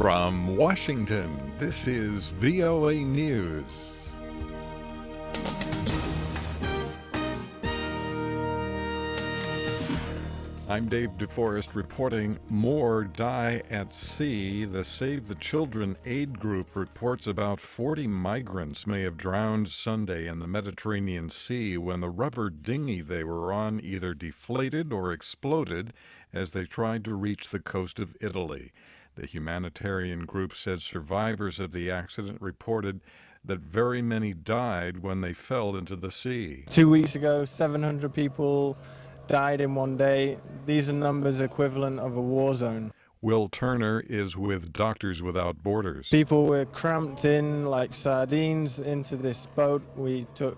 From Washington, this is VOA News. I'm David Forrest reporting more die at sea. The Save the Children aid group reports about 40 migrants may have drowned Sunday in the Mediterranean Sea when the rubber dinghy they were on either deflated or exploded as they tried to reach the coast of Italy. The humanitarian group said survivors of the accident reported that very many died when they fell into the sea. 2 weeks ago, 700 people died in one day. These are numbers equivalent of a war zone. Will Turner is with Doctors Without Borders. People were cramped in like sardines into this boat. We took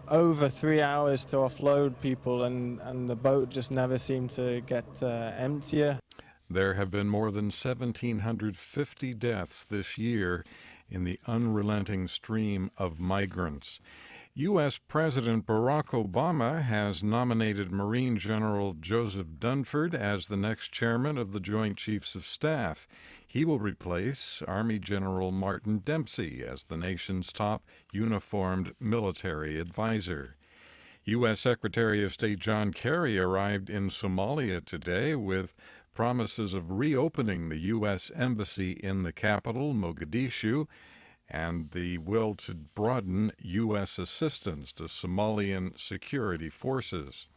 over 3 hours to offload people, and the boat just never seemed to get emptier. There have been more than 1,750 deaths this year in the unrelenting stream of migrants. U.S. President Barack Obama has nominated Marine General Joseph Dunford as the next chairman of the Joint Chiefs of Staff. He will replace Army General Martin Dempsey as the nation's top uniformed military advisor. U.S. Secretary of State John Kerry arrived in Somalia today with promises of reopening the U.S. Embassy in the capital, Mogadishu, and the will to broaden U.S. assistance to Somalian security forces.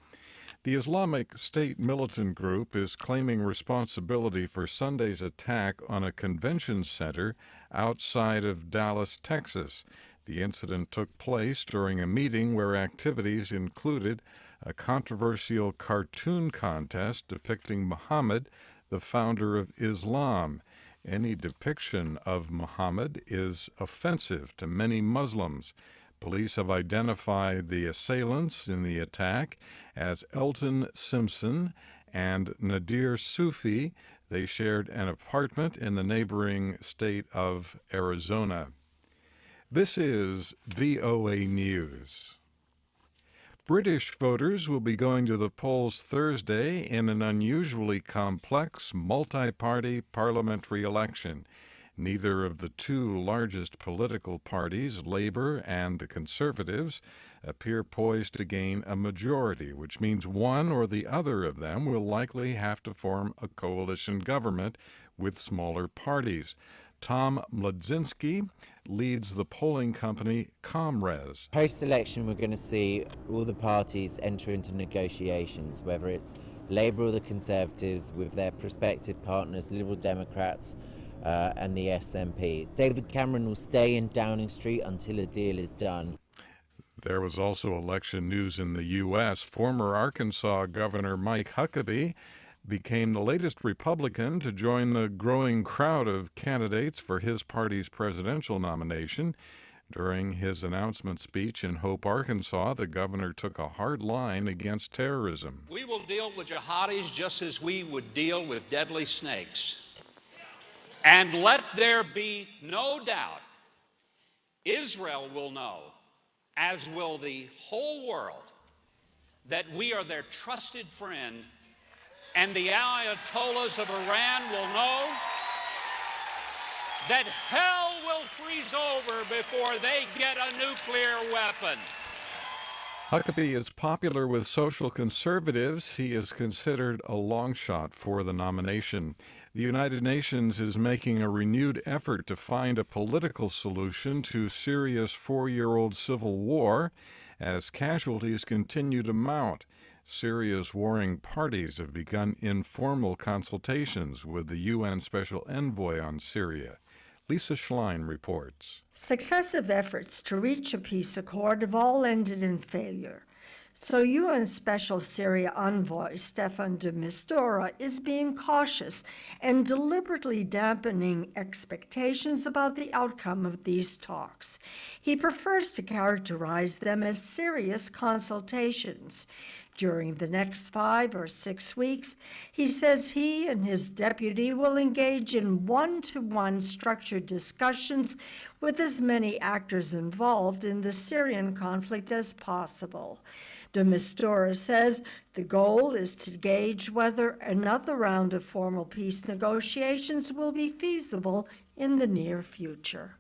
The Islamic State militant group is claiming responsibility for Sunday's attack on a convention center outside of Dallas, Texas. The incident took place during a meeting where activities included a controversial cartoon contest depicting Muhammad, the founder of Islam. Any depiction of Muhammad is offensive to many Muslims. Police have identified the assailants in the attack as Elton Simpson and Nadir Sufi. They shared an apartment in the neighboring state of Arizona. This is VOA News. British voters will be going to the polls Thursday in an unusually complex, multi-party parliamentary election. Neither of the two largest political parties, Labour and the Conservatives, appear poised to gain a majority, which means one or the other of them will likely have to form a coalition government with smaller parties. Tom Mladzinski leads the polling company Comres. Post-election, we're going to see all the parties enter into negotiations, whether it's Labour or the Conservatives with their prospective partners, Liberal Democrats and the SNP. David Cameron will stay in Downing Street until a deal is done. There was also election news in the U.S. Former Arkansas Governor Mike Huckabee became the latest Republican to join the growing crowd of candidates for his party's presidential nomination. During his announcement speech in Hope, Arkansas, the governor took a hard line against terrorism. We will deal with jihadis just as we would deal with deadly snakes. And let there be no doubt, Israel will know, as will the whole world, that we are their trusted friend. And the Ayatollahs of Iran will know that hell will freeze over before they get a nuclear weapon. Huckabee is popular with social conservatives. He is considered a long shot for the nomination. The United Nations is making a renewed effort to find a political solution to Syria's 4-year-old civil war as casualties continue to mount. Syria's warring parties have begun informal consultations with the UN Special Envoy on Syria. Lisa Schlein reports. Successive efforts to reach a peace accord have all ended in failure. So UN Special Syria Envoy Staffan de Mistura is being cautious and deliberately dampening expectations about the outcome of these talks. He prefers to characterize them as serious consultations. During the next 5 or 6 weeks, he says he and his deputy will engage in one-to-one structured discussions with as many actors involved in the Syrian conflict as possible. De Mistura says the goal is to gauge whether another round of formal peace negotiations will be feasible in the near future.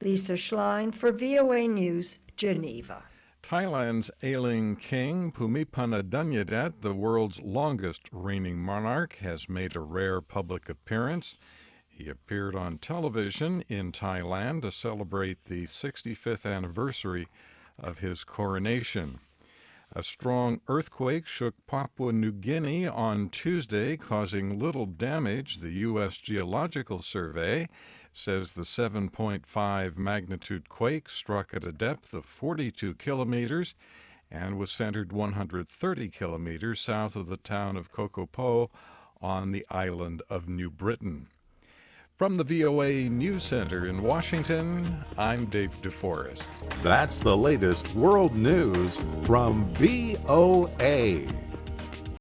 Lisa Schlein for VOA News, Geneva. Thailand's ailing king, Bhumibol Adulyadej, the world's longest reigning monarch, has made a rare public appearance. He appeared on television in Thailand to celebrate the 65th anniversary of his coronation. A strong earthquake shook Papua New Guinea on Tuesday, causing little damage. The U.S. Geological Survey says the 7.5 magnitude quake struck at a depth of 42 kilometers and was centered 130 kilometers south of the town of Kokopo on the island of New Britain. From the VOA News Center in Washington, I'm David Forrest. That's the latest world news from VOA.